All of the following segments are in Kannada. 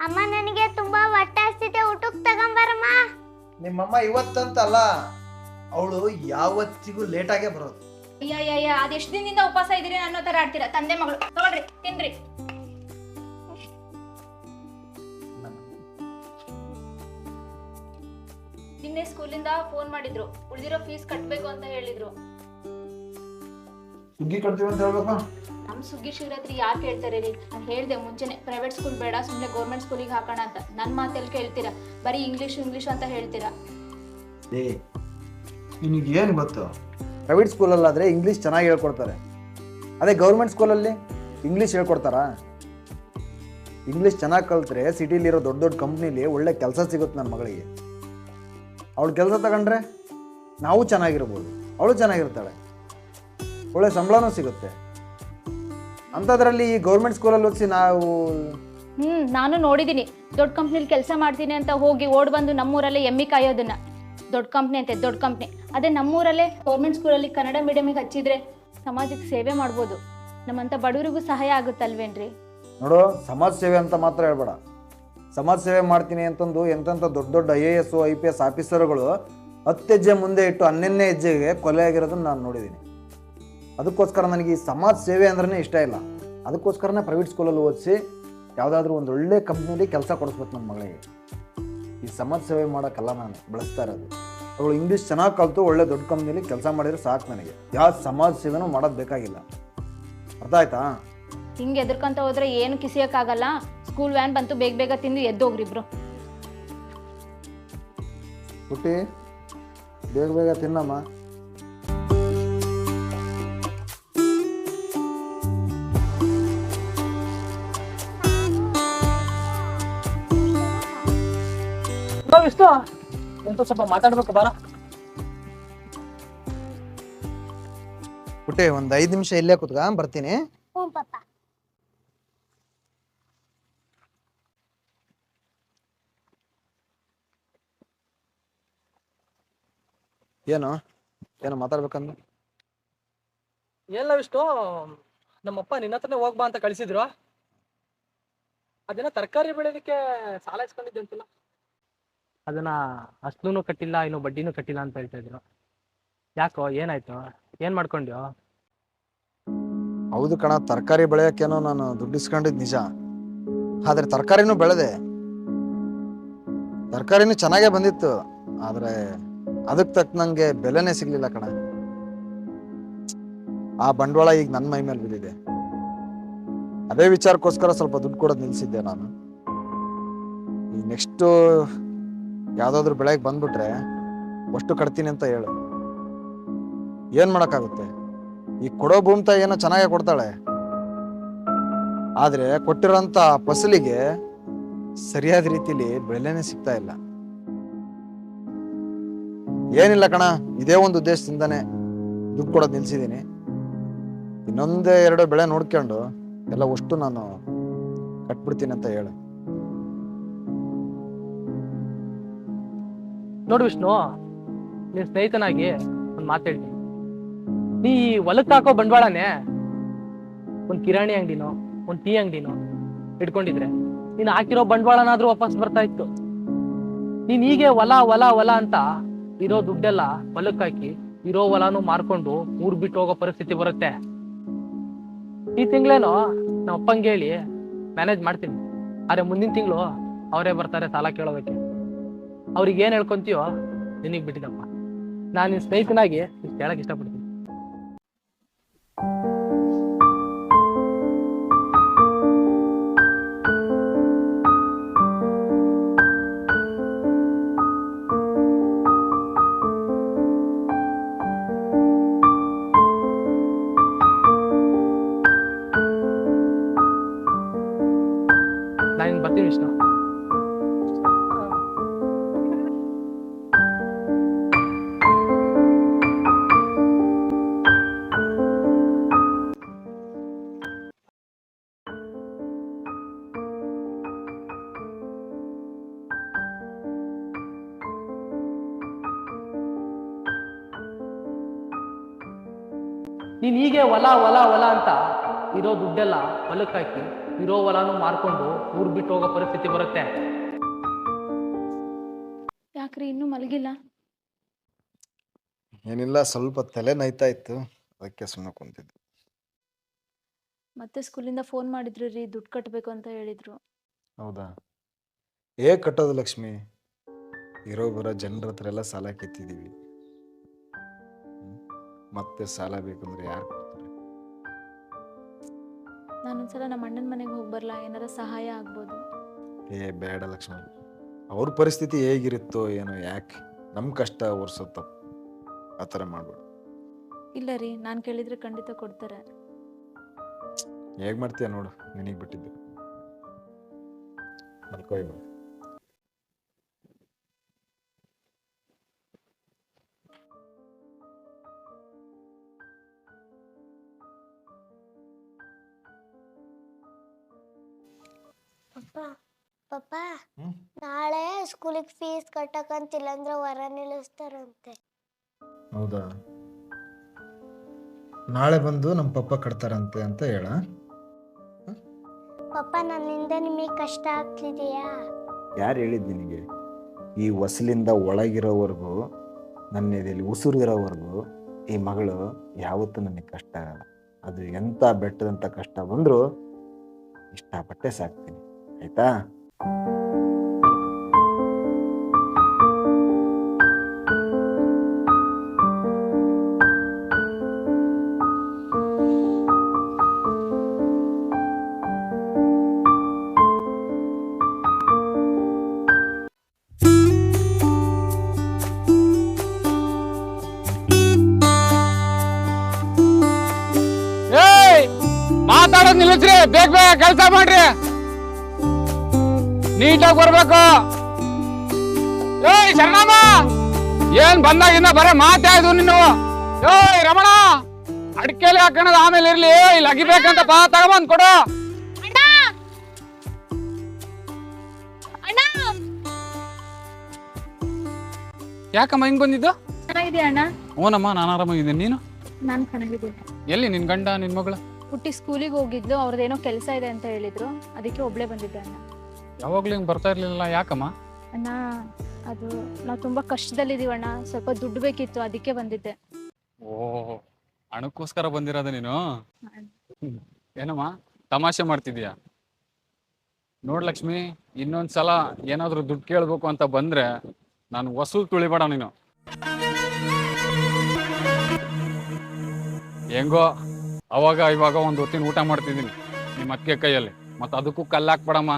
ಅಮ್ಮ ನನಗೆ ತುಂಬಾ ಹೊಟ್ಟೆ ಹಸಿತೆ, ಊಟಕ್ಕೆ ತಗೊಂಬರಮ್ಮ. ನಿಮ್ಮಮ್ಮ ಇವತ್ತಂತಲ್ಲ, ಅವಳು ಯಾವತ್ತಿಗೂ ಲೇಟಾಗೇ ಬರೋದು. ಅಯ್ಯ ಅದೆಷ್ಟು ದಿನದಿಂದ ಉಪವಾಸ ಇದೀರಿ ಅನ್ನೋ ತರ ಆಡ್ತೀರಾ. ತಂದೆ ಮಗಳು ತಗೊಳ್ರಿ ತಿನ್ರಿ. ನಿನ್ನೆ ಸ್ಕೂಲಿಂದ ಫೋನ್ ಮಾಡಿದ್ರು, ಉಳಿದಿರೋ ಫೀಸ್ ಕಟ್ಬೇಕು ಅಂತ ಹೇಳಿದ್ರು. ಸುಗ್ಗಿ ಕಟ್ತೀವಿ ಅಂತ ಹೇಳ್ಬೇಕು. ನಮ್ ಸುಗ್ಗಿ ಶಿವರಾತ್ರಿ ಯಾರು ಕೇಳ್ತಾರೆ ರೀ? ನಾನು ಹೇಳ್ದೆ ಮುಂಚೆನೆ ಪ್ರೈವೇಟ್ ಸ್ಕೂಲ್ ಬೇಡ, ಸುಮ್ನೆ ಗೌರ್ಮೆಂಟ್ ಸ್ಕೂಲಿಗೆ ಹಾಕೋಣ ಅಂತ. ನನ್ ಮಾತೆಲ್ಲಿ ಕೇಳ್ತೀರಾ? ಬರೀ ಇಂಗ್ಲಿಷ್ ಅಂತ ಹೇಳ್ತೀರಾ. ನಿನಗೇನು ಗೊತ್ತು? ಪ್ರೈವೇಟ್ ಸ್ಕೂಲಲ್ಲಾದರೆ ಇಂಗ್ಲೀಷ್ ಚೆನ್ನಾಗಿ ಹೇಳ್ಕೊಡ್ತಾರೆ. ಅದೇ ಗೌರ್ಮೆಂಟ್ ಸ್ಕೂಲಲ್ಲಿ ಇಂಗ್ಲೀಷ್ ಹೇಳ್ಕೊಡ್ತಾರಾ? ಇಂಗ್ಲೀಷ್ ಚೆನ್ನಾಗಿ ಕಲ್ತ್ರೆ ಸಿಟಿಲಿರೋ ದೊಡ್ಡ ದೊಡ್ಡ ಕಂಪ್ನೀಲಿ ಒಳ್ಳೆ ಕೆಲಸ ಸಿಗುತ್ತೆ ನನ್ನ ಮಗಳಿಗೆ. ಅವಳು ಕೆಲಸ ತಗೊಂಡ್ರೆ ನಾವು ಚೆನ್ನಾಗಿರ್ಬೋದು, ಅವಳು ಚೆನ್ನಾಗಿರ್ತಾಳೆ, ಒಳ್ಳೆ ಸಂಬಳನೂ ಸಿಗುತ್ತೆ. ಅಂಥದ್ರಲ್ಲಿ ಈ ಗೌರ್ಮೆಂಟ್ ಸ್ಕೂಲಲ್ಲಿ ಓದಿಸಿ ನಾವು ನಾನು ನೋಡಿದ್ದೀನಿ. ದೊಡ್ಡ ಕಂಪ್ನಿಲಿ ಕೆಲಸ ಮಾಡ್ತೀನಿ ಅಂತ ಹೋಗಿ ಓಡ್ ಬಂದು ನಮ್ಮೂರಲ್ಲೇ ಎಮ್ಮಿ ಕಾಯೋದನ್ನ. ದೊಡ್ಡ ಕಂಪ್ನಿ ಅಂತೆ, ದೊಡ್ಡ ಕಂಪ್ನಿ. ಅದೇ ನಮ್ಮೂರಲ್ಲೇ ಗೌರ್ಮೆಂಟ್ ಸ್ಕೂಲಲ್ಲಿ ಕನ್ನಡ ಮೀಡಿಯಮಿಗೆ ಹಚ್ಚಿದ್ರೆ ಸಮಾಜಕ್ಕೆ ಸೇವೆ ಮಾಡ್ಬೋದು. ನಮ್ಮಂಥ ಬಡವರಿಗೂ ಸಹಾಯ ಆಗುತ್ತಲ್ವೇನ್ರಿ? ನೋಡು, ಸಮಾಜ ಸೇವೆ ಅಂತ ಮಾತ್ರ ಹೇಳ್ಬೇಡ. ಸಮಾಜ ಸೇವೆ ಮಾಡ್ತೀನಿ ಅಂತಂದು ಎಂತೆಂಥ ದೊಡ್ಡ ದೊಡ್ಡ IAS IPS ಆಫೀಸರ್ಗಳು 10 ಹೆಜ್ಜೆ ಮುಂದೆ ಇಟ್ಟು 11ನೇ ಹೆಜ್ಜೆಗೆ ಕೊಲೆ ಆಗಿರೋದನ್ನ ನಾನು ನೋಡಿದ್ದೀನಿ. ಅದಕ್ಕೋಸ್ಕರ ನನಗೆ ಈ ಸಮಾಜ ಸೇವೆ ಅಂದ್ರೇ ಇಷ್ಟ ಇಲ್ಲ. ಅದಕ್ಕೋಸ್ಕರನೇ ಪ್ರೈವೇಟ್ ಸ್ಕೂಲಲ್ಲಿ ಓದಿಸಿ ಯಾವುದಾದ್ರೂ ಒಂದು ಒಳ್ಳೆ ಕಂಪ್ನಿಲಿ ಕೆಲಸ ಕೊಡಿಸ್ಬೇಕು ನನ್ನ ಮಗಳಿಗೆ. ಈ ಸಮಾಜ ಸೇವೆ ಮಾಡೋಕ್ಕಲ್ಲ ನಾನು ಬಳಸ್ತಾ ಇರೋದು. ಅವಳು ಇಂಗ್ಲೀಷ್ ಚೆನ್ನಾಗಿ ಕಲಿತು ಒಳ್ಳೆ ದೊಡ್ಡ ಕಂಪ್ನಿಲಿ ಕೆಲಸ ಮಾಡಿದ್ರೆ ಸಾಕು ನನಗೆ. ಯಾವ ಸಮಾಜ ಸೇವೆನೂ ಮಾಡೋದು ಬೇಕಾಗಿಲ್ಲ. ಅರ್ಥ ಆಯ್ತಾ? ಹಿಂಗೆ ಎದುರ್ಕೊಂತ ಹೋದ್ರೆ ಏನು ಕಿಸಿಯಕ್ಕಾಗಲ್ಲ. ಸ್ಕೂಲ್ ವ್ಯಾನ್ ಬಂತು, ಬೇಗ ಬೇಗ ತಿಂದು ಎದ್ದೋಗ್ರಿ ಇಬ್ರು. ಪುಟ್ಟಿ, ಬೇಗ ಬೇಗ ತಿನ್ನಮ್ಮ. ವಿಷ್ಣು ಎಂತ ಸ್ವಲ್ಪ ಮಾತಾಡ್ಬೇಕು ಬಾರ. ಪುಟ್ಟಿ, ಒಂದು 5 ನಿಮಿಷ ಇಲ್ಲೇ ಕೂತ್ಕ, ಬರ್ತೀನಿ. ಹ್ಞೂ ಪಪ್ಪ. ಏನು ಮಾತಾಡ್ಬೇಕಂದ್ರೆ? ಏನಿಲ್ಲ ವಿಷ್ಣು, ನಮ್ಮಪ್ಪ ನಿನ್ನ ಹತ್ರನೇ ಹೋಗ್ಬಾ ಅಂತ ಕಳಿಸಿದ್ರು. ಅದನ್ನ ತರಕಾರಿ ಬೆಳೆಯೋದಕ್ಕೆ ಸಾಲ ಇಸ್ಕೊಂಡಿದ್ದೆ ಅಂತಿಲ್ಲ, ಅದನ್ನ ಅಸ್ಲೂ ಕಟ್ಟಿಲ್ಲ, ಇನ್ನು ಬಡ್ಡಿನೂ ಕಟ್ಟಿಲ್ಲ ಅಂತ ಹೇಳ್ತಾ ಇದ್ರು. ಯಾಕೋ, ಏನಾಯ್ತು? ಏನ್ ಮಾಡ್ಕೊಂಡ್ಯೋ? ಹೌದು ಕಣ, ತರಕಾರಿ ಬೆಳೆಯೋಕ್ಕೇನೋ ನಾನು ದುಡ್ಡು ಇಸ್ಕೊಂಡಿದ್ದು ನಿಜ. ಆದ್ರೆ ತರಕಾರಿನೂ ಬೆಳೆದೆ, ತರಕಾರಿನೂ ಚೆನ್ನಾಗೇ ಬಂದಿತ್ತು. ಆದ್ರೆ ಅದಕ್ಕೆ ತಕ್ಕನಂಗೆ ಬೆಲೆನೇ ಸಿಗ್ಲಿಲ್ಲ ಕಣ. ಆ ಬಂಡವಾಳ ಈಗ ನನ್ನ ಮೈ ಮೇಲೆ ಬಿದ್ದಿದೆ. ಅದೇ ವಿಚಾರಕ್ಕೋಸ್ಕರ ಸ್ವಲ್ಪ ದುಡ್ಡು ಕೊಡೋದು ನಿಲ್ಸಿದ್ದೆ ನಾನು. ಈ ನೆಕ್ಸ್ಟ್ ಯಾವ್ದಾದ್ರು ಬೆಳೆಗೆ ಬಂದ್ಬಿಟ್ರೆ ಅಷ್ಟು ಕಟ್ತೀನಿ ಅಂತ ಹೇಳು. ಏನ್ ಮಾಡಕ್ಕಾಗುತ್ತೆ? ಈ ಕೊಡೋ ಭೂಮಿತಾಯಿ ಏನೋ ಚೆನ್ನಾಗೇ ಕೊಡ್ತಾಳೆ, ಆದ್ರೆ ಕೊಟ್ಟಿರೋಂಥ ಫಸಲಿಗೆ ಸರಿಯಾದ ರೀತಿಲಿ ಬೆಲೆನೇ ಸಿಗ್ತಾ ಇಲ್ಲ. ಏನಿಲ್ಲ ಕಣ, ಇದೇ ಒಂದು ಉದ್ದೇಶದಿಂದಾನೆ ದುಡ್ಡು ಕೊಡೋದು ನಿಲ್ಸಿದ್ದೀನಿ. ಇನ್ನೊಂದೇ 2 ಬೆಳೆ ನೋಡ್ಕೊಂಡು ಎಲ್ಲ ಅಷ್ಟು ನಾನು ಕಟ್ಬಿಡ್ತೀನಿ ಅಂತ ಹೇಳು. ನೋಡು ವಿಷ್ಣು, ನಿನ್ ಸ್ನೇಹಿತನಾಗಿ ಒಂದು ಮಾತು ಹೇಳ್ತೀನಿ. ನೀ ಹೊಲಕ್ಕೆ ಹಾಕೋ ಬಂಡವಾಳನೇ ಒಂದು ಕಿರಾಣಿ ಅಂಗಡಿನೋ ಒಂದು ಟೀ ಅಂಗಡಿನೋ ಇಟ್ಕೊಂಡಿದ್ರೆ ನೀನು ಹಾಕಿರೋ ಬಂಡವಾಳನಾದ್ರೂ ವಾಪಸ್ ಬರ್ತಾ ಇತ್ತು. ನೀನ್ ಹೀಗೆ ಹೊಲ ಅಂತ ಇರೋ ದುಡ್ಡೆಲ್ಲ ಹೊಲಕ್ಕೆ ಹಾಕಿ ಇರೋ ಹೊಲನೂ ಮಾರ್ಕೊಂಡು ಊರ್ ಬಿಟ್ಟು ಹೋಗೋ ಪರಿಸ್ಥಿತಿ ಬರುತ್ತೆ. ಈ ತಿಂಗಳೇನೋ ನಮ್ಮ ಅಪ್ಪಂಗೆ ಹೇಳಿ ಮ್ಯಾನೇಜ್ ಮಾಡ್ತೀನಿ. ಆದ್ರೆ ಮುಂದಿನ ತಿಂಗಳು ಅವರೇ ಬರ್ತಾರೆ ಸಾಲ ಕೇಳೋದಕ್ಕೆ. ಅವ್ರಿಗೆ ಏನ್ ಹೇಳ್ಕೊಂತೀಯೋ ನಿನಗ್ ಬಿಟ್ಟಿದಪ್ಪ. ನಾನು ನಿನ್ ಸ್ನೇಹಿತನಾಗಿ ಇಷ್ಟು ಹೇಳಕ್ ಇಷ್ಟಪಡ್ತೀನಿ. ನಾನು ಬರ್ತೀನಿ ವಿಷ್ಣು. ನೀನ್ ಹೀಗೆ ಹೊಲ ಅಂತ ಇರೋ ದುಡ್ಡೆಲ್ಲ ಹೊಲಕ್ಕೆ ಹಾಕಿ ಇರೋ ಹೊಲನೂ ಮಾರ್ಕೊಂಡು ಊರ್ ಬಿಟ್ಟು ಹೋಗೋ ಪರಿಸ್ಥಿತಿ ಬರುತ್ತೆ. ಯಾಕ್ರಿ ಇನ್ನೂ ಮಲಗಿಲ್ಲ? ಏನಿಲ್ಲ, ಸ್ವಲ್ಪ ತಲೆ ನೋಯ್ತಾ ಇತ್ತು, ಅದಕ್ಕೆ ಸುಮ್ಮನೆ ಕುಂತಿದ್ದೆ. ಮತ್ತೆ ಸ್ಕೂಲಿಂದ ಫೋನ್ ಮಾಡಿದ್ರು ರೀ, ದುಡ್ಡು ಕಟ್ಟಬೇಕು ಅಂತ ಹೇಳಿದ್ರು. ಹೌದಾ? ಹೇಗೆ ಕಟ್ಟೋದು ಲಕ್ಷ್ಮಿ? ಇರೋ ಬರೋ ಜನರ ಹತ್ರ ಎಲ್ಲ ಸಾಲ ಕಿತ್ತಿದ್ದೀವಿ. ಮತ್ತೆ ಸಾಲ ಬೇಕಂದ್ರೆ ಯಾರು ಕೊಡ್ತಾರೆ? ನಾನೊಂದ್ಸಲ ನಮ್ಮ ಅಣ್ಣನ ಮನೆಗೆ ಹೋಗಿ ಬರಲ್ಲ, ಏನಾರ ಸಹಾಯ ಆಗ್ಬೋದು. ಬೇಡ ಲಕ್ಷ್ಮಿ, ಅವ್ರ ಪರಿಸ್ಥಿತಿ ಹೇಗಿರುತ್ತೋ ಏನೋ, ಯಾಕೆ ನಮ್ಮ ಕಷ್ಟ ಒರ್ಸೋ ತಪ್ಪು, ಆ ಥರ ಮಾಡ್ಬೇಡ. ಇಲ್ಲ ರೀ, ನಾನು ಕೇಳಿದ್ರೆ ಖಂಡಿತ ಕೊಡ್ತಾರೆ. ಹೇಗೆ ಮಾಡ್ತೀಯ ನೋಡು, ನಿನಗೆ ಬಿಟ್ಟಿದ್ದು. ಮಲ್ಕೋಯ್ ಬಾ. ಪಪ್ಪ ಪಪ್ಪ ನಾಳೆ ಸ್ಕೂಲಿಗೆ ಫೀಸ್ ಕಟ್ಟಕಂತಿಲ್ಲ ಅಂದ್ರೆ ಹೊರ ನಿಲ್ಲಿಸ್ತಾರಂತೆ. ಹೌದಾ? ನಾಳೆ ಬಂದು ನಮ್ಮ ಪಪ್ಪ ಕಟ್ತಾರಂತೆ ಅಂತ ಹೇಳ. ಪಪ್ಪ ನನ್ನಿಂದ ನಿಮಗೆ ಕಷ್ಟ ಆಗ್ತಿದೆಯಾ? ಯಾರು ಹೇಳಿದ್ದು ನಿನಗೆ? ಈ ಹೊಸಲಿಂದ ಒಳಗಿರೋವರೆಗೂ, ನನ್ನ ಎದೆಯಲ್ಲಿ ಉಸಿರಿರೋವರೆಗೂ ಈ ಮಗಳು ಯಾವತ್ತೂ ನನಗೆ ಕಷ್ಟ ಆಗಲ್ಲ. ಅದು ಎಂಥ ಬೆಟ್ಟದಂಥ ಕಷ್ಟ ಬಂದರೂ ಇಷ್ಟಪಟ್ಟೆ ಸಾಕ್ತೀನಿ, ಆಯ್ತಾ? ಮಾತಾಡೋದ್ ನಿಲ್ಲಿಸ್ರಿ, ಬೇಗ ಬೇಗ ಕೆಲಸ ಮಾಡ್ರಿ, ನೀಟಾಗಿ ಬರ್ಬೇಕು. ಏಯ್ ಶರಣಮ್ಮ, ಏನ್ ಬಂದಾಗಿಂದ ಬರೇ ಮಾತಾಯ್ದು ನೀನು. ಏಯ್ ರಮಣ, ಅಡಿಕೆಲಿ ಹಾಕೋಣದು ಆಮೇಲೆ ಇರ್ಲಿ, ಇಲ್ಲಿ ಅಗಿಬೇಕಂತ ಬಾ, ತಗೊಂಬಂದ್ ಕೊಡು. ಯಾಕಮ್ಮ ಹಿಂಗ್ ಬಂದಿದ್ದು? ಚೆನ್ನಾಗಿದೆಯಾ ಅಣ್ಣ? ಓನಮ್ಮ, ನಾನು ಆರಾಮಾಗಿದ್ದೀನಿ, ನೀನು? ನಾನು ಚೆನ್ನಾಗಿದ್ದೀನಿ. ಎಲ್ಲಿ ನಿನ್ ಗಂಡ ನಿನ್ ಮಗಳು? ಹುಟ್ಟಿ ಸ್ಕೂಲಿಗೆ ಹೋಗಿದ್ದು, ಅವ್ರದ್ದೇನೋ ಕೆಲಸ ಇದೆ ಅಂತ ಹೇಳಿದ್ರು, ಅದಕ್ಕೆ ಒಬ್ಳೆ ಬಂದಿದ್ದೆ ಅಣ್ಣ. ಯಾವಾಗ್ಲೂ ಹಿಂಗ್ ಬರ್ತಾ ಇರ್ಲಿಲ್ಲ, ಯಾಕಮ್ಮ? ಅಣ್ಣ, ಅದು ನಾವು ತುಂಬಾ ಕಷ್ಟದಲ್ಲಿದ್ದೀವಿ ಅಣ್ಣ, ಸ್ವಲ್ಪ ದುಡ್ಡು ಬೇಕಿತ್ತು, ಅದಕ್ಕೆ ಬಂದಿದ್ದೆ. ಓ, ಹಣಕ್ಕೋಸ್ಕರ ಬಂದಿರೋದ ನೀನು? ಏನಮ್ಮ ತಮಾಷೆ ಮಾಡ್ತಿದ್ಯಾ? ನೋಡ್ ಲಕ್ಷ್ಮಿ, ಇನ್ನೊಂದ್ಸಲ ಏನಾದ್ರು ದುಡ್ಡು ಕೇಳ್ಬೇಕು ಅಂತ ಬಂದ್ರೆ ನಾನು ವಸೂಲ್ ತುಳಿಬೇಡ ನೀನು. ಹೆಂಗೋ ಅವಾಗ ಇವಾಗ ಒಂದು ಹೊತ್ತಿನ ಊಟ ಮಾಡ್ತಿದ್ದೀನಿ ನಿಮ್ಮ ಅತ್ತಿಗೆ ಕೈಯಲ್ಲಿ, ಮತ್ತೆ ಅದಕ್ಕೂ ಕಲ್ಲು ಹಾಕ್ಬೇಡಮ್ಮ.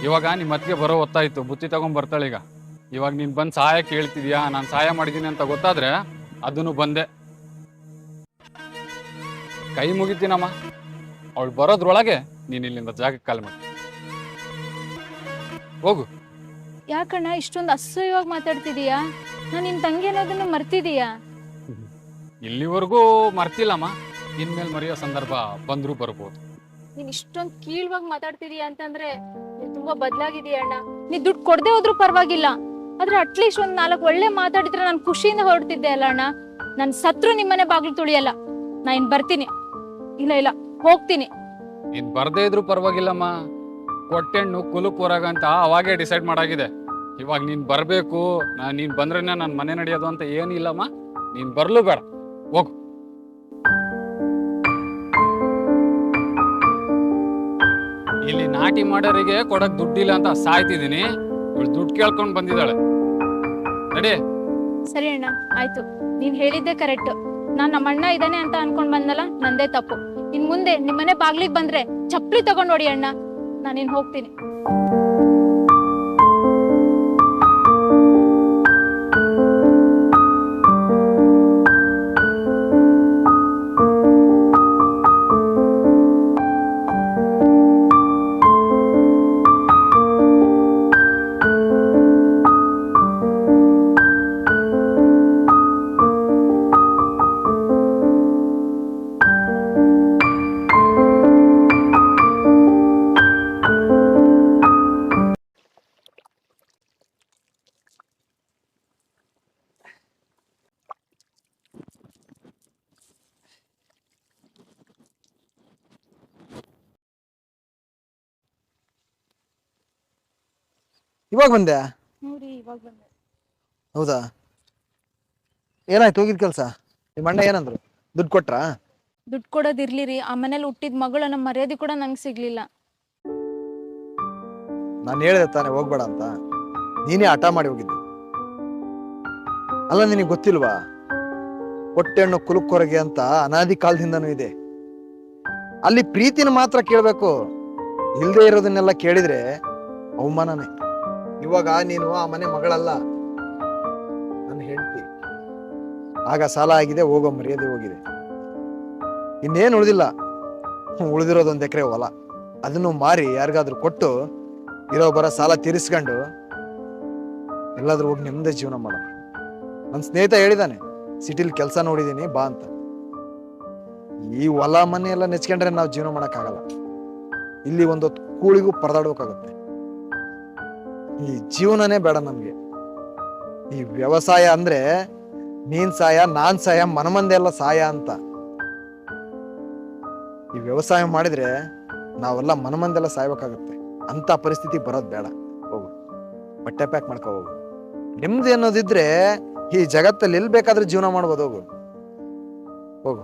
ಇವಾಗ ನಿಮ್ಮ ಅತ್ತಿಗೆ ಬರೋ ಹೊತ್ತಾಯ್ತು, ಬುತ್ತಿ ತಗೊಂಡ್ ಬರ್ತಾಳೆ. ಇವಾಗ ನೀನ್ ಬಂದು ಸಹಾಯ ಕೇಳ್ತಿದ್ಯಾ, ನಾನು ಸಹಾಯ ಮಾಡಿದ್ದೀನಿ ಅಂತ ಗೊತ್ತಾದ್ರೆ ಅದನ್ನು ಬಂದೆ ಕೈ ಮುಗಿತೀನಮ್ಮ. ಅವಳು ಬರೋದ್ರೊಳಗೆ ನೀನ್ ಇಲ್ಲಿಂದ ಜಾಗಕ್ಕೆ ಕಾಲ್ ಮಾಡಿ ಹೋಗು. ಯಾಕಣ್ಣ ಇಷ್ಟೊಂದು ಅಸಹ್ಯವಾಗಿ ಮಾತಾಡ್ತಿದೀಯಾ? ನಾನು ನಿನ್ ತಂಗಿ ಅನ್ನೋದನ್ನು ಮರ್ತಿದೀಯಾ? ಇಲ್ಲಿವರೆಗೂ ಮರ್ತಿಲ್ಲಮ್ಮ, ಇನ್ಮೇಲೆ ಮರೆಯೋ ಸಂದರ್ಭ ಬಂದ್ರು ಬರ್ಬೋದು. ನೀನ್ ಇಷ್ಟೊಂದು ಕೀಳ್ವಾಗಿ ಮಾತಾಡ್ತಿದೀಯಾ ಅಂತಂದ್ರೆ ನೀನ್ ತುಂಬಾ ಬದಲಾಗಿದೀಯ ಅಣ್ಣ. ನೀ ದುಡ್ಡು ಕೊಡದೆ ಹೋದ್ರು ಪರವಾಗಿಲ್ಲ, ಆದ್ರೆ ಅಟ್ಲೀಸ್ಟ್ ಒಂದ್ 4 ಒಳ್ಳೆ ಮಾತಾಡಿದ್ರೆ ನಾನು ಖುಷಿಯಿಂದ ಹೊರಡ್ತಿದ್ದೆ ಅಲ್ಲ ಅಣ್ಣ. ನಾನು ಸತ್ರು ನಿಮ್ಮನೆ ಬಾಗ್ಲು ತುಳಿಯಲ್ಲ. ನಾ ಇನ್ ಬರ್ತೀನಿ. ಇಲ್ಲ ಹೋಗ್ತೀನಿ. ನೀನ್ ಬರ್ದೇ ಇದ್ರು ಪರವಾಗಿಲ್ಲಮ್ಮ, ಕೊಟ್ಟೆಣ್ಣು ಕುಲುಕ್ ಹೊರಗ ಅಂತ ಅವಾಗೇ ಡಿಸೈಡ್ ಮಾಡಾಗಿದೆ. ಇವಾಗ ನೀನ್ ಬರ್ಬೇಕು, ನೀನ್ ಬಂದ್ರೇನೆ ನನ್ನ ಮನೆ ನಡೆಯೋದು ಅಂತ ಏನಿಲ್ಲಮ್ಮ. ನೀನ್ ಬರ್ಲು ಬೇಡ, ಹೋಗು. ಇಲ್ಲಿ ನಾಟಿ ಮಾಡೋರಿಗೆ ಕೊಡಕ್ ದುಡ್ಡಿಲ್ಲ ಅಂತ ಸಾಯ್ತಿದ್ದೀನಿ, ಇವಳು ದುಡ್ಡು ಕೇಳ್ಕೊಂಡ್ ಬಂದಿದ್ದಾಳೆ. ನಡಿ. ಸರಿ ಅಣ್ಣ, ಆಯ್ತು, ನೀನ್ ಹೇಳಿದ್ದೆ ಕರೆಕ್ಟ್. ನಾನ್ ನಮ್ಮ ಅಣ್ಣ ಇದ್ದಾನೆ ಅಂತ ಅನ್ಕೊಂಡ್ ಬಂದಲ್ಲ, ನಂದೇ ತಪ್ಪು. ಇನ್ ಮುಂದೆ ನಿಮ್ಮನೆ ಬಾಗ್ಲಿಗೆ ಬಂದ್ರೆ ಚಪ್ಪಲಿ ತಗೊಂಡ್ ನೋಡಿ ಅಣ್ಣ. ನಾನಿನ್ ಹೋಗ್ತೀನಿ. ಇವಾಗ ಬಂದೆ? ನೋಡಿ ಇವಾಗ ಬಂದೆ. ಹೌದಾ? ಏನಾಯ್ತು ಹೋಗಿದ್ ಕೆಲಸ? ನಿಮ್ಮ ಅಣ್ಣ ಏನಂದ್ರು? ದುಡ್ಡು ಕೊಟ್ರಾ? ದುಡ್ಡು ಕೊಡೋದಿರ್ಲಿ ರೀ, ಆ ಮನೇಲಿ ಹುಟ್ಟಿದ ಮಗಳು ನಮ್ಮ ಮರ್ಯಾದೆ ಕೂಡ ನಂಗೆ ಸಿಗ್ಲಿಲ್ಲ. ನಾನು ಹೇಳಿದೆ ತಾನೇ ಹೋಗ್ಬೇಡ ಅಂತ, ನೀನೇ ಹಠ ಮಾಡಿ ಹೋಗಿದ್ದು. ಅಲ್ಲ ನಿನಗೆ ಗೊತ್ತಿಲ್ವಾ, ಹೊಟ್ಟೆಹಣ್ಣು ಕುಲುಕ್ಕೊರಗೆ ಅಂತ ಅನಾದಿ ಕಾಲದಿಂದನೂ ಇದೆ. ಅಲ್ಲಿ ಪ್ರೀತಿನ ಮಾತ್ರ ಕೇಳಬೇಕು, ಇಲ್ದೇ ಇರೋದನ್ನೆಲ್ಲ ಕೇಳಿದ್ರೆ ಅವಮಾನನೇ. ಇವಾಗ ನೀನು ಆ ಮನೆ ಮಗಳಲ್ಲ, ನನ್ನ ಹೆಂಡತಿ. ಆಗ ಸಾಲ ಆಗಿದೆ, ಹೋಗೋ ಮರ್ಯಾದೆ ಹೋಗಿದೆ. ಇನ್ನೇನು ಉಳಿದಿಲ್ಲ, ಉಳಿದಿರೋದೊಂದು ಎಕರೆ ಹೊಲ, ಅದನ್ನು ಮಾರಿ ಯಾರಿಗಾದ್ರೂ ಕೊಟ್ಟು ಇರೋ ಬರೋ ಸಾಲ ತೀರಿಸ್ಕೊಂಡು ಎಲ್ಲಾದ್ರೂ ಹೋಗಿ ನೆಮ್ಮದಿ ಜೀವನ ಮಾಡೋಣ. ನನ್ನ ಸ್ನೇಹಿತ ಹೇಳಿದಾನೆ, ಸಿಟಿಲಿ ಕೆಲಸ ನೋಡಿದೀನಿ ಬಾ ಅಂತ. ಈ ಹೊಲ ಮನೆ ಎಲ್ಲ ನೆಚ್ಕೊಂಡ್ರೆ ನಾವು ಜೀವನ ಮಾಡೋಕ್ಕಾಗಲ್ಲ. ಇಲ್ಲಿ ಒಂದೊತ್ತು ಕೂಳಿಗೂ ಪರದಾಡೋಕಾಗುತ್ತೆ. ಈ ಜೀವನನೇ ಬೇಡ ನಮ್ಗೆ. ಈ ವ್ಯವಸಾಯ ಅಂದ್ರೆ ನೀನ್ ಸಾಯ, ನಾನ್ ಸಾಯ, ಮನಮಂದೆ ಎಲ್ಲ ಸಾಯ ಅಂತ. ಈ ವ್ಯವಸಾಯ ಮಾಡಿದ್ರೆ ನಾವೆಲ್ಲ ಮನಮಂದೆಲ್ಲ ಸಾಯ್ಬೇಕಾಗತ್ತೆ. ಅಂತ ಪರಿಸ್ಥಿತಿ ಬರೋದು ಬೇಡ. ಹೋಗು, ಬಟ್ಟೆ ಪ್ಯಾಕ್ ಮಾಡ್ಕೊ ಹೋಗು. ನೆಮ್ಮದಿ ಅನ್ನೋದಿದ್ರೆ ಈ ಜಗತ್ತಲ್ಲಿ ಎಲ್ಲಿ ಬೇಕಾದ್ರೂ ಜೀವನ ಮಾಡ್ಬೋದು. ಹೋಗು ಹೋಗು.